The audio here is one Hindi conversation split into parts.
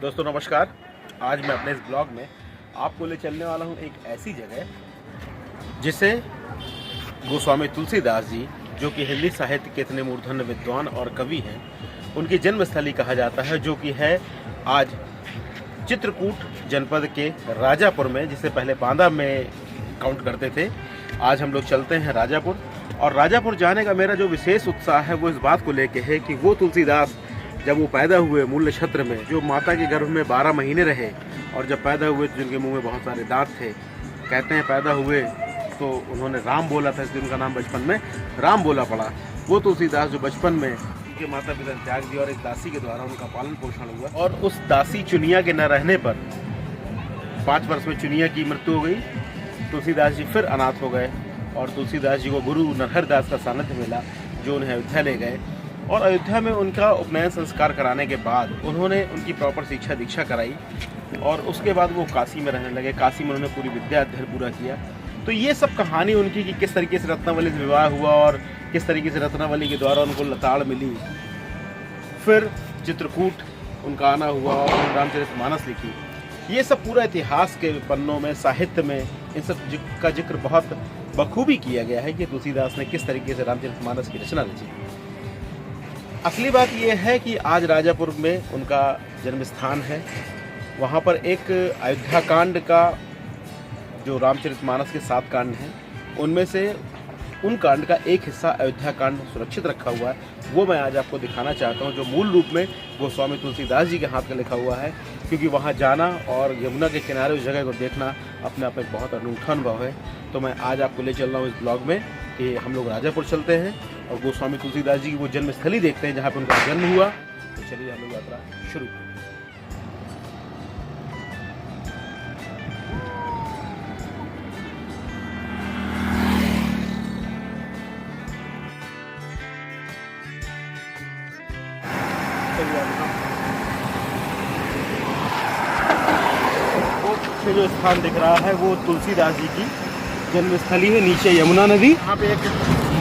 दोस्तों नमस्कार। आज मैं अपने इस ब्लॉग में आपको ले चलने वाला हूँ एक ऐसी जगह जिसे गोस्वामी तुलसीदास जी, जो कि हिंदी साहित्य के इतने मूर्धन्य विद्वान और कवि हैं, उनकी जन्मस्थली कहा जाता है, जो कि है आज चित्रकूट जनपद के राजापुर में, जिसे पहले बांदा में काउंट करते थे। आज हम लोग चलते हैं राजापुर, और राजापुर जाने का मेरा जो विशेष उत्साह है वो इस बात को लेके है कि वो तुलसीदास जब वो पैदा हुए मूल नक्षत्र में, जो माता के गर्भ में 12 महीने रहे, और जब पैदा हुए तो जिनके मुंह में बहुत सारे दांत थे, कहते हैं पैदा हुए तो उन्होंने राम बोला था, इसलिए उनका नाम बचपन में राम बोला पड़ा। वो तुलसीदास जो बचपन में उनके माता पिता ने त्याग दिया और एक दासी के द्वारा उनका पालन पोषण हुआ, और उस दासी चुनिया के न रहने पर 5 वर्ष में चुनिया की मृत्यु हो गई। तुलसीदास जी फिर अनाथ हो गए और तुलसीदास जी को गुरु नरहरदास का सानिध्य मिला, जो उन्हें अयोध्या ले गए, और अयोध्या में उनका उपनयन संस्कार कराने के बाद उन्होंने उनकी प्रॉपर शिक्षा दीक्षा कराई, और उसके बाद वो काशी में रहने लगे। काशी में उन्होंने पूरी विद्या अध्ययन पूरा किया। तो ये सब कहानी उनकी कि किस तरीके से रत्नावली से विवाह हुआ और किस तरीके से रत्नावली के द्वारा उनको लताड़ मिली, फिर चित्रकूट उनका आना हुआ और रामचरितमानस लिखी। ये सब पूरा इतिहास के पन्नों में, साहित्य में इन सब का जिक्र बहुत बखूबी किया गया है कि तुलसीदास ने किस तरीके से रामचरितमानस की रचना रची। असली बात यह है कि आज राजापुर में उनका जन्म स्थान है। वहाँ पर एक अयोध्या कांड का, जो रामचरितमानस के 7 कांड हैं, उनमें से उन कांड का एक हिस्सा अयोध्या कांड सुरक्षित रखा हुआ है। वो मैं आज आपको दिखाना चाहता हूँ, जो मूल रूप में गोस्वामी तुलसीदास जी के हाथ का लिखा हुआ है, क्योंकि वहाँ जाना और यमुना के किनारे उस जगह को देखना अपने आप में एक बहुत अनूठा अनुभव है। तो मैं आज आपको ले चल रहा हूँ इस ब्लॉग में कि हम लोग राजापुर चलते हैं और गोस्वामी तुलसीदास जी की वो जन्मस्थली देखते हैं जहाँ पर उनका जन्म हुआ। तो चलिए हम लोग यात्रा शुरू। वो जो स्थान दिख रहा है वो तुलसीदास जी की जन्मस्थली है। नीचे यमुना नदी, यहाँ पे एक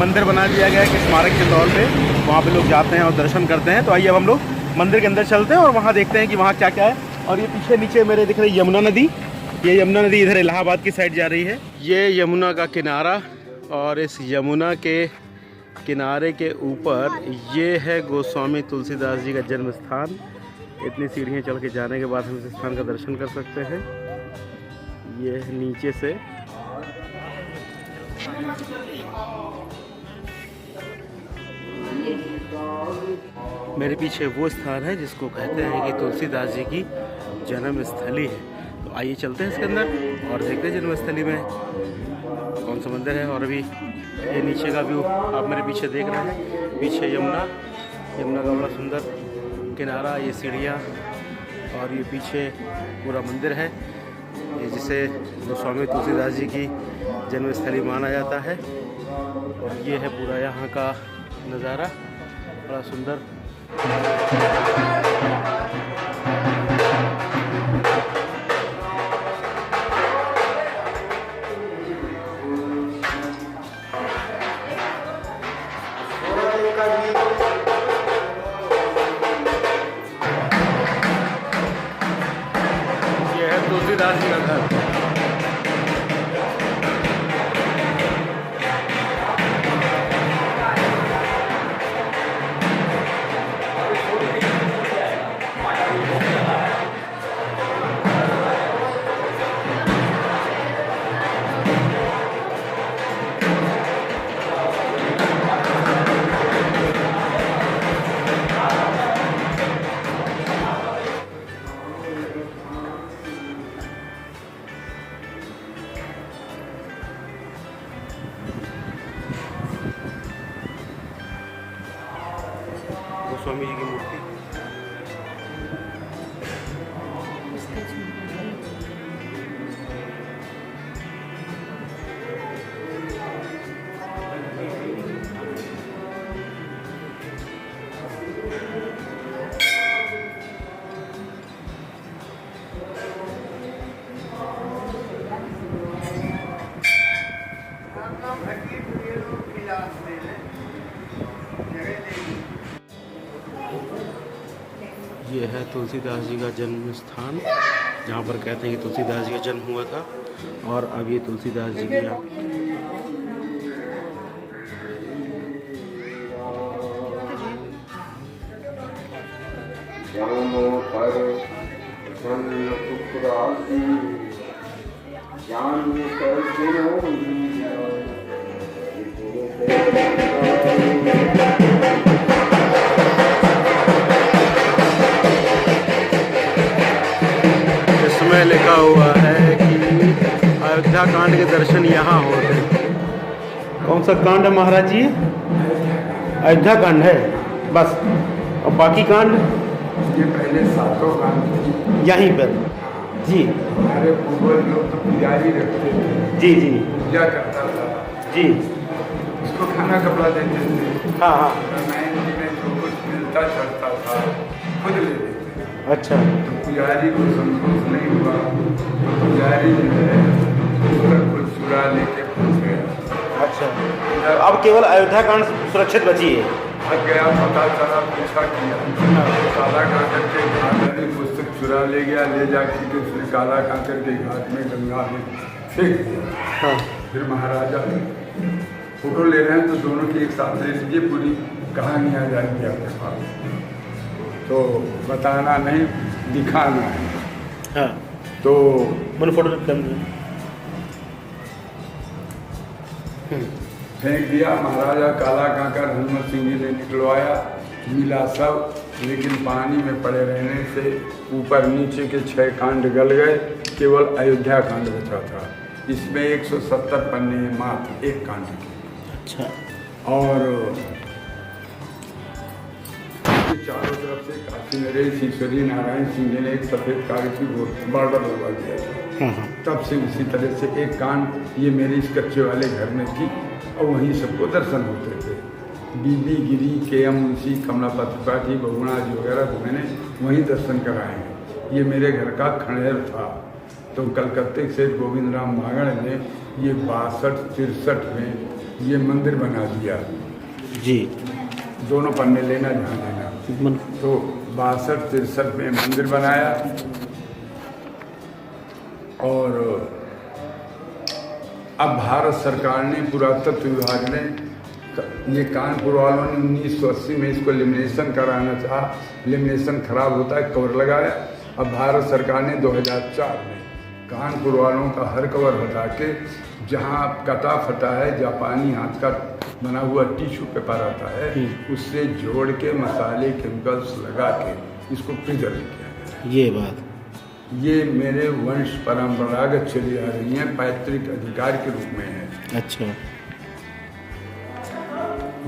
मंदिर बना दिया गया है कि स्मारक के तौर पे वहाँ पे लोग जाते हैं और दर्शन करते हैं। तो आइए अब हम लोग मंदिर के अंदर चलते हैं और वहाँ देखते हैं कि वहाँ क्या क्या है। और ये पीछे नीचे मेरे दिख रही यमुना नदी, ये यमुना नदी इधर इलाहाबाद की साइड जा रही है। ये यमुना का किनारा, और इस यमुना के किनारे के ऊपर ये है गोस्वामी तुलसीदास जी का जन्म स्थान। इतनी सीढ़ियाँ चढ़ के जाने के बाद हम इस स्थान का दर्शन कर सकते हैं। ये नीचे से मेरे पीछे वो स्थान है जिसको कहते हैं कि तुलसीदास जी की जन्म स्थली है। तो आइए चलते हैं इसके अंदर और देखते हैं जन्मस्थली में कौन सा मंदिर है। और अभी ये नीचे का व्यू आप मेरे पीछे देख रहे हैं, पीछे यमुना का बड़ा सुंदर किनारा, ये सीढ़ियाँ, और ये पीछे पूरा मंदिर है, ये जिसे गोस्वामी तुलसीदास जी की जन्मस्थली माना जाता है। और ये है पूरा यहाँ का नज़ारा, बड़ा सुंदर। ये है तुलसीदास जी का घर। तुलसीदास जी का जन्म स्थान, जहाँ पर कहते हैं कि तुलसीदास जी का जन्म हुआ था। और अब ये तुलसीदास जी की यहाँ इसमें लिखा हुआ है कि अयोध्या कांड के दर्शन यहाँ हो रहे हैं। कौन सा कांड है महाराज जी? अयोध्या कांड है बस, और बाकी कांड ये पहले 7 कांड यहीं पर। जी हमारे पूर्वज लोग तो पुजारी रखते थे, जी जी पूजा करता था जी। उसको खाना कपड़ा देते थे। हाँ हाँ रामायण जी में जो कुछ मिलता चढ़ता था खुद ले लेते थे। अच्छा तो पुजारी को संतोष नहीं हुआ तो पुजारी जो है उसका कुछ चुरा लेके पूछ गया। अच्छा, अब केवल अयोध्या कांड सुरक्षित बची है। भाग गया, पता चला, पूछा किया, काला कांकर के घाट में पुस्तक चुरा ले गया, ले जाके के उसने काला कांकर के घाट में गंगा में फेंक दिया। हाँ फिर महाराजा फोटो ले रहे हैं तो दोनों की एक साथ ले लीजिए, पूरी कहानी आ जाएगी आपके पास। तो बताना नहीं, दिखाना है। हाँ तो मैंने फोटो फेंक दिया। महाराजा काला कांकर हनुमत सिंह जी ने निकलवाया, मिला सब, लेकिन पानी में पड़े रहने से ऊपर नीचे के 6 कांड गल गए, केवल अयोध्या कांड बचा था। इसमें 170 पन्ने हैं मात्र एक कांड के। अच्छा, और चारों तरफ से काशी नरेश ईश्वरी नारायण सिंह जी ने एक सफ़ेद कागज की बॉर्डर लगवा दिया था। हाँ हाँ तब से उसी तरह से एक कांड ये मेरे इस कच्चे वाले घर में थी और वहीं सबको दर्शन होते थे। बीबी गिरी के मुंशी कमलापति त्रिपाठी बहुगुणा जी वगैरह को मैंने वहीं दर्शन कराए हैं। ये मेरे घर का खंडेर था। तो कलकत्ते से गोविंद राम भागड़ ने ये 62-63 में ये मंदिर बना दिया जी। दोनों पन्ने लेना जहाँ लेना। तो 62-63 में मंदिर बनाया और अब भारत सरकार ने, पुरातत्व विभाग ने, ये कानपुर वालों ने 1980 में इसको लेमिनेशन कराना चाहा। लेमिनेशन खराब होता है, कवर लगाया। अब भारत सरकार ने 2004 में कानपुर वालों का हर कवर हटा के, जहाँ कटा फटा है जापानी हाथ का बना हुआ टिश्यू पेपर आता है, उससे जोड़ के मसाले केमिकल्स लगा के इसको प्रिजर्व किया गया। ये बात, ये मेरे वंश परंपरागत चली आ रही हैं, पैतृक अधिकार के रूप में है। अच्छा,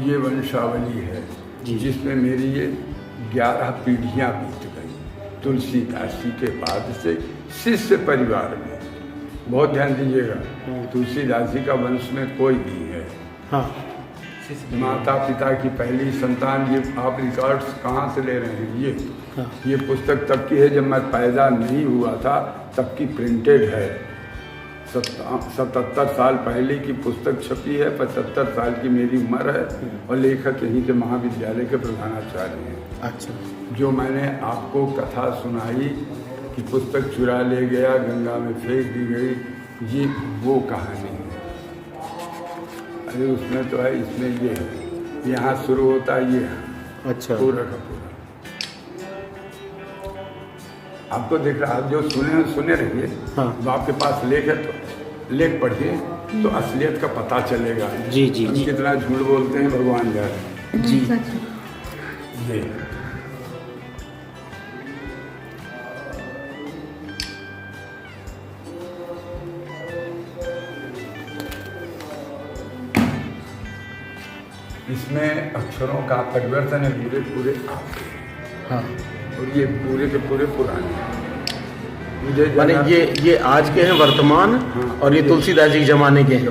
ये वंशावली है जिसमें मेरी ये 11 पीढ़ियाँ बीत गई तुलसीदास जी के बाद से शिष्य परिवार में। बहुत ध्यान दीजिएगा, तुलसीदास जी का वंश में कोई नहीं है। हाँ, माता पिता की पहली संतान। ये आप रिकॉर्ड्स कहाँ से ले रहे हैं? ये पुस्तक तब की है जब मैं पैदा नहीं हुआ था, तब की प्रिंटेड है। 77 साल पहले की पुस्तक छपी है। 75 साल की मेरी उम्र है और लेखक यहीं के महाविद्यालय के प्रधानाचार्य हैं। अच्छा, जो मैंने आपको कथा सुनाई कि पुस्तक चुरा ले गया, गंगा में फेंक दी गई, ये वो कहानी है। अरे उसमें तो है, इसमें ये है, यहाँ शुरू होता है ये। अच्छा, पूरा का पूरा आपको दिख रहा है। जो सुने रहिए। हाँ, तो आपके पास लेख है तो लेख पढ़िए तो असलियत का पता चलेगा। जी जी हम जी कितना झूठ बोलते हैं, भगवान जाने। जी। ये इसमें अक्षरों का परिवर्तन है, पूरे पूरे आपके। हाँ, और ये पूरे के पूरे पुराने हैं। मुझे माने ये आज के हैं वर्तमान। हाँ, और ये तुलसीदास जी के जमाने के हैं,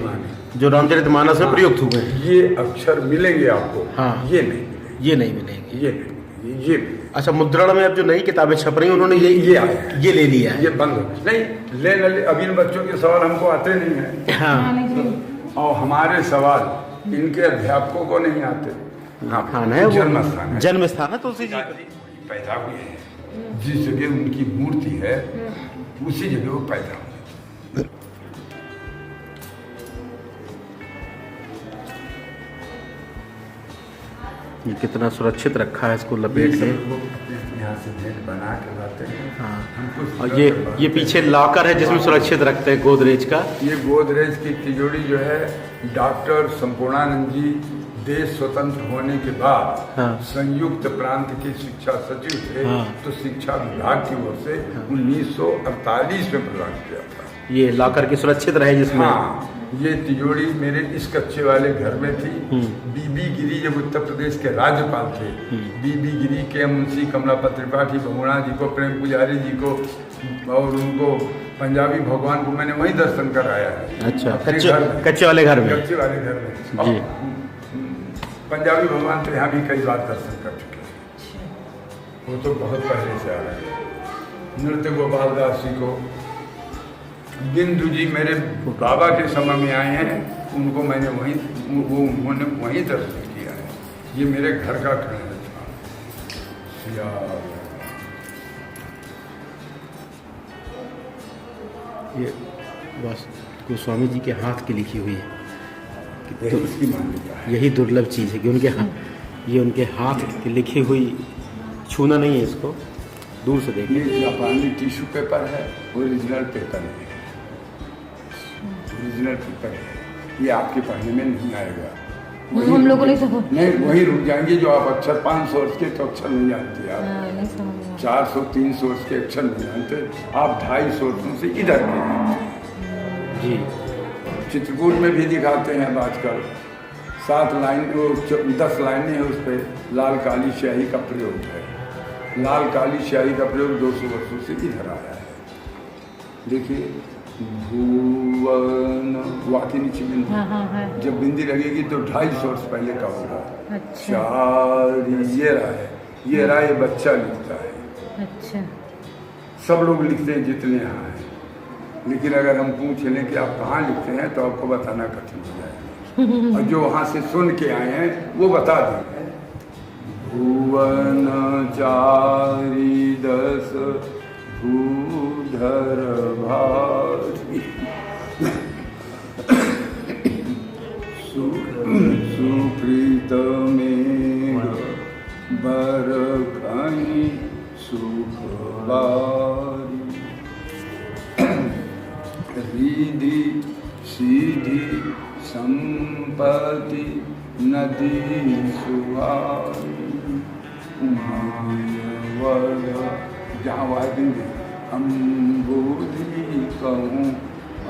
जो रामचरितमानस में प्रयुक्त हुए हैं। ये अक्षर मिलेंगे आपको। हाँ, ये नहीं मिलेंगे, ये नहीं मिलेंगे। ये नहीं मिलेंगे, ये अच्छा, मुद्रण में अब जो नई किताबें छप रही हैं उन्होंने ये आया, ये ले लिया है। ये बंद हो नहीं ले। अभी इन बच्चों के सवाल हमको आते नहीं हैं। हाँ, और हमारे सवाल इनके अध्यापकों को नहीं आते। हाँ है, वो जन्म स्थान है, जन्म स्थान है तुलसी जी का। पैदा हुए हैं। जिस जगह उनकी मूर्ति है उसी जगह वो पैदा हुए। ये कितना सुरक्षित रखा है इसको लपेट के। यहाँ से नेट बना के लाते हैं। हाँ, और ये पीछे लॉकर है जिसमें सुरक्षित रखते हैं गोदरेज का। ये गोदरेज की तिजोरी जो है डॉक्टर संपूर्णानंद जी देश स्वतंत्र होने के बाद हाँ। संयुक्त प्रांत के शिक्षा सचिव थे। हाँ। तो शिक्षा विभाग की ओर से 1948 में प्रदान किया था। ये लॉकर की सुरक्षित रहे जिसमें। हाँ, ये तिजोरी मेरे इस कच्चे वाले घर में थी। बीबी गिरी जब उत्तर प्रदेश के राज्यपाल थे, बीबी गिरी के मुंशी कमलापत त्रिपाठी बहुगुणा जी को, प्रेम पुजारी जी को और उनको पंजाबी भगवान को मैंने वहीं दर्शन कराया है। अच्छा, कच्चे वाले घर में। कच्चे वाले घर में जी। पंजाबी भगवान तो यहाँ भी कई बार दर्शन कर चुके हैं। वो तो बहुत पहले से आ रहे हैं। नृत्य गोपाल दास जी को, बिंदु जी मेरे बाबा के समय में आए हैं, उनको मैंने उन्होंने वहीं दर्शन किया है। ये मेरे घर का खंड था। ये बस गोस्वामी जी के हाथ की लिखी हुई है। यही उसकी मान्यता है। यही दुर्लभ चीज़ है कि उनके हाथ, ये उनके हाथ की लिखी हुई, छूना नहीं है इसको, दूर से देखिए। ये जापानी टिश्यू पेपर है, ओरिजिनल पेपर है, ओरिजिनल पेपर है। ये आपके पढ़ने में नहीं आएगा। हम लोगों ने सब नहीं, वही रुक जाएंगे जो आप अक्षर 500 वर्ष के तो अक्षर नहीं जानते आप। नहीं समझ 400-300 वर्ष के अक्षर नहीं जानते आप। 250 वर्षों से इधर के हैं। जी, चित्रकूट में भी दिखाते हैं अब आजकल। 7 लाइन, 10 लाइनें हैं, उस पर लाल काली स्याही का प्रयोग है। लाल काली स्याही का प्रयोग 200 वर्षों से इधर आया है। देखिए, भुवन वाकई नीचे बिंदी। हाँ। जब बिंदी लगेगी तो 250 वर्ष पहले का होगा। अच्छा। ये रहा है, ये रहा, ये बच्चा लिखता है। अच्छा। सब लोग लिखते हैं जितने यहाँ हैं, लेकिन अगर हम पूछ लें कि आप कहाँ लिखते हैं तो आपको बताना कठिन हो जाएगा। और जो वहाँ से सुन के आए हैं वो बता देंगे। भुवन चारी 10 भूधर भारी सुप्रीत मेघ बरखनि सुख बारी रिधि सीधी संपत्ति नदी सुहारी मायवद, जहाँ वह दिन अम्बुधि कहूँ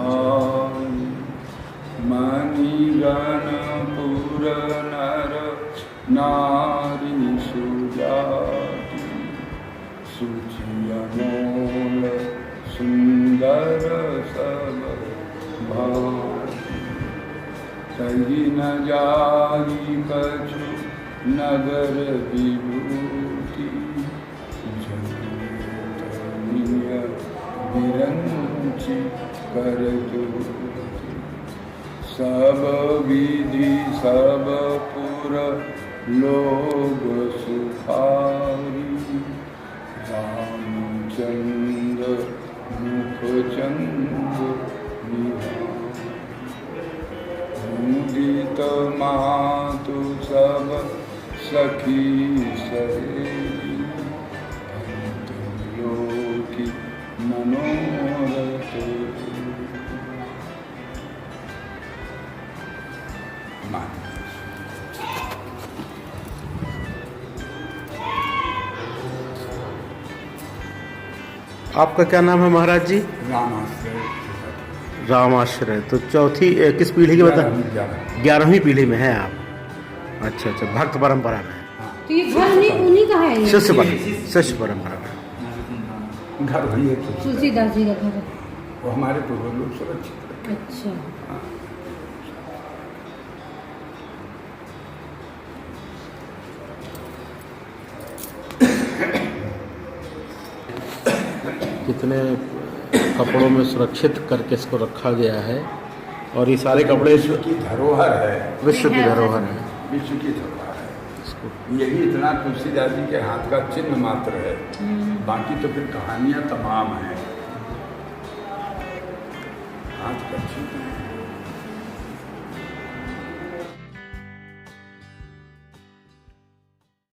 आई मणिगण पुर नर नारी सुजाति सुचि अमोल सुंदर सब भाति तही न जाई कछु नगर विभूति जगतनीय विरंचि कर दूति सब विधि सब पुर लोग सुखारी रामचंद्र मुखचंद्र मुदित मातु सब सखी सहेली लोकी मनोरथ आपका क्या नाम है महाराज जी? रामाश्रय। रामाश्रय। तो चौथी किस पीढ़ी की बता? 11वीं पीढ़ी में है आप। अच्छा, भक्त परंपरा में। तो ये घर उन्हीं का है? शिष्य परंपरा में घर वही है। तुलसीदास जी का घर है। वो हमारे पूर्वज लोग सुरक्षित। अच्छा। कितने कपड़ों में सुरक्षित करके इसको रखा गया है। और ये सारे कपड़े विश्व की धरोहर है। विश्व की धरोहर है। विश्व की धरोहर है। यही इतना तुलसीदास जी के हाथ का चिन्ह मात्र है, बाकी तो फिर कहानियाँ तमाम हैं। हाथ का चिन्ह है।